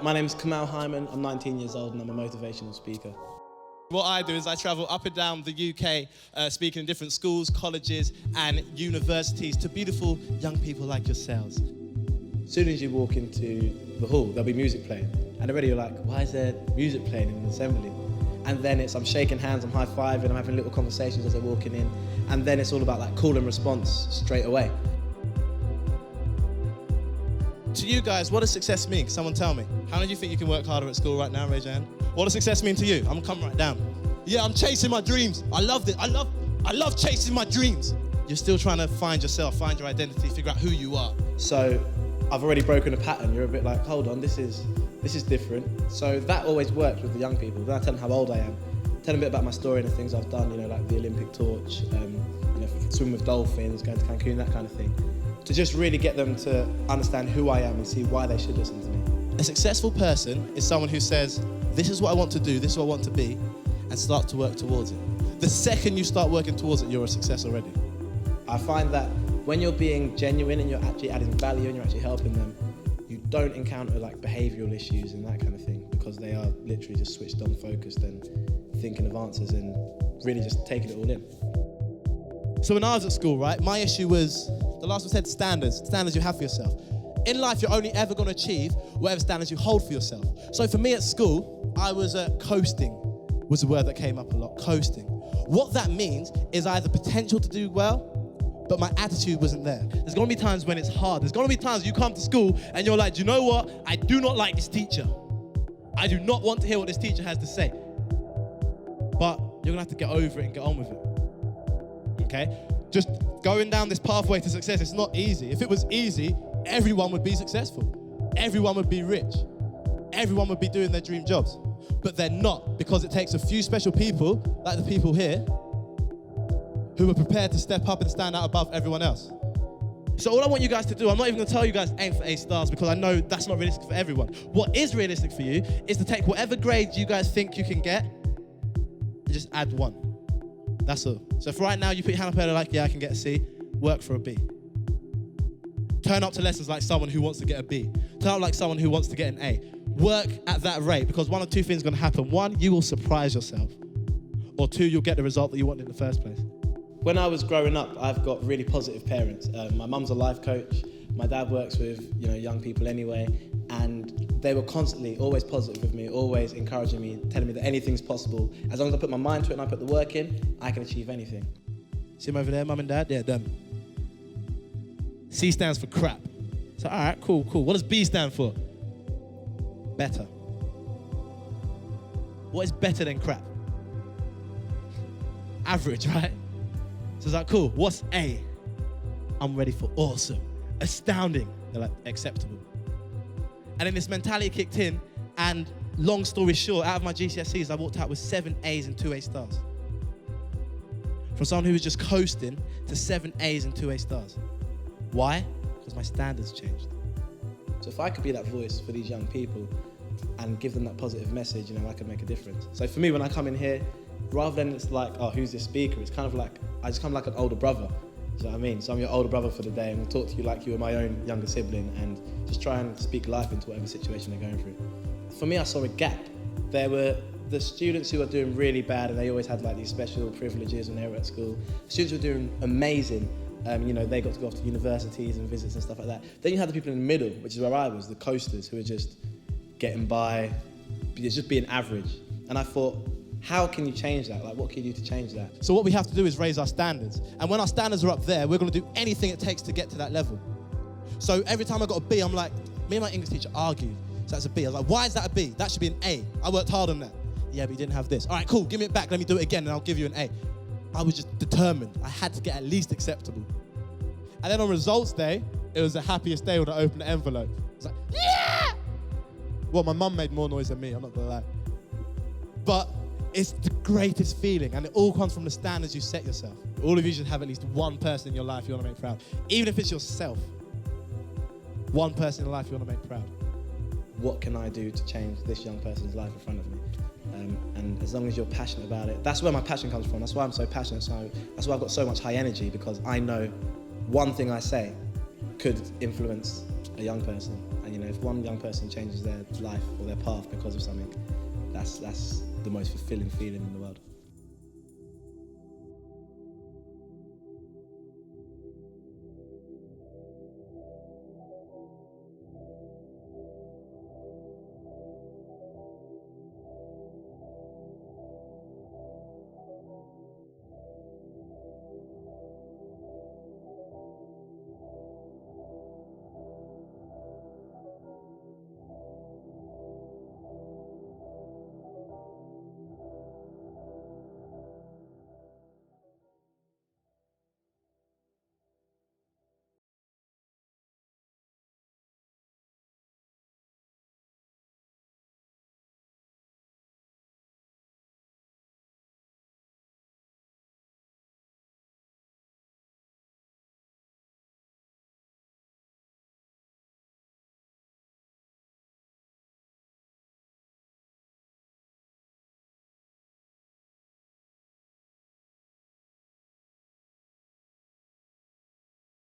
My name's Kamal Hyman, I'm 19 years old and I'm a motivational speaker. What I do is I travel up and down the UK speaking in different schools, colleges and universities to beautiful young people like yourselves. As soon as you walk into the hall, there'll be music playing. And already you're like, why is there music playing in an assembly? And then I'm shaking hands, I'm high-fiving, I'm having little conversations as they're walking in. And then it's all about like call and response straight away. To you guys, what does success mean? Someone tell me. How many of you think you can work harder at school right now? Raise your hand. What does success mean to you? I'm gonna come right down. Yeah, I'm chasing my dreams. I loved it. I love chasing my dreams. You're still trying to find yourself, find your identity, figure out who you are. So I've already broken a pattern. You're a bit like, hold on, this is different. So that always works with the young people. Then I tell them how old I am. Tell them a bit about my story and the things I've done, like the Olympic torch, swim with dolphins, going to Cancun, that kind of thing. To just really get them to understand who I am and see why they should listen to me. A successful person is someone who says, this is what I want to do, this is what I want to be, and start to work towards it. The second you start working towards it, you're a success already. I find that when you're being genuine and you're actually adding value and you're actually helping them, you don't encounter like behavioural issues and that kind of thing, because they are literally just switched on, focused and thinking of answers and really just taking it all in. So when I was at school, right, my issue was, the last one said standards you have for yourself. In life, you're only ever going to achieve whatever standards you hold for yourself. So for me at school, I was coasting, was a word that came up a lot, coasting. What that means is I had the potential to do well, but my attitude wasn't there. There's going to be times when it's hard. There's going to be times you come to school and you're like, do you know what? I do not like this teacher. I do not want to hear what this teacher has to say. But you're going to have to get over it and get on with it. Okay? Just going down this pathway to success, it's not easy. If it was easy, everyone would be successful. Everyone would be rich. Everyone would be doing their dream jobs. But they're not, because it takes a few special people, like the people here, who are prepared to step up and stand out above everyone else. So all I want you guys to do, I'm not even gonna tell you guys aim for A stars, because I know that's not realistic for everyone. What is realistic for you is to take whatever grades you guys think you can get and just add one. That's all. So if right now you put your hand up and like, yeah, I can get a C, work for a B. Turn up to lessons like someone who wants to get a B. Turn up like someone who wants to get an A. Work at that rate, because one of two things are gonna happen. One, you will surprise yourself. Or two, you'll get the result that you wanted in the first place. When I was growing up, I've got really positive parents. My mum's a life coach. My dad works with young people anyway, and they were constantly always positive with me, always encouraging me, telling me that anything's possible. As long as I put my mind to it and I put the work in, I can achieve anything. See them over there, mum and dad? Yeah, them. C stands for crap. So, all right, cool. What does B stand for? Better. What is better than crap? Average, right? So it's like, cool, what's A? I'm ready for awesome. Astounding. They're like, acceptable. And then this mentality kicked in, and long story short, out of my GCSEs, I walked out with 7 A's and 2 A stars. From someone who was just coasting to 7 A's and 2 A stars. Why? Because my standards changed. So if I could be that voice for these young people and give them that positive message, I could make a difference. So for me, when I come in here, rather than it's like, oh, who's this speaker? It's kind of like, I just come like an older brother. Do you know what I mean? So I'm your older brother for the day, and we'll talk to you like you were my own younger sibling, and just try and speak life into whatever situation they're going through. For me, I saw a gap. There were the students who are doing really bad, and they always had like these special privileges when they were at school. Students who were doing amazing. They got to go off to universities and visits and stuff like that. Then you had the people in the middle, which is where I was, the coasters, who were just getting by, just being average. And I thought, how can you change that? Like, what can you do to change that? So what we have to do is raise our standards. And when our standards are up there, we're gonna do anything it takes to get to that level. So every time I got a B, I'm like, me and my English teacher argued. So that's a B. I was like, why is that a B? That should be an A. I worked hard on that. Yeah, but you didn't have this. All right, cool, give me it back. Let me do it again, and I'll give you an A. I was just determined. I had to get at least acceptable. And then on results day, it was the happiest day when I opened the envelope. It was like, yeah! Well, my mum made more noise than me, I'm not gonna lie. But it's the greatest feeling, and it all comes from the standards you set yourself. All of you should have at least one person in your life you want to make proud. Even if it's yourself. One person in your life you want to make proud. What can I do to change this young person's life in front of me? And as long as you're passionate about it, that's where my passion comes from. That's why I'm so passionate. So that's why I've got so much high energy, because I know one thing I say could influence a young person. And you know, if one young person changes their life or their path because of something, that's the most fulfilling feeling in the world.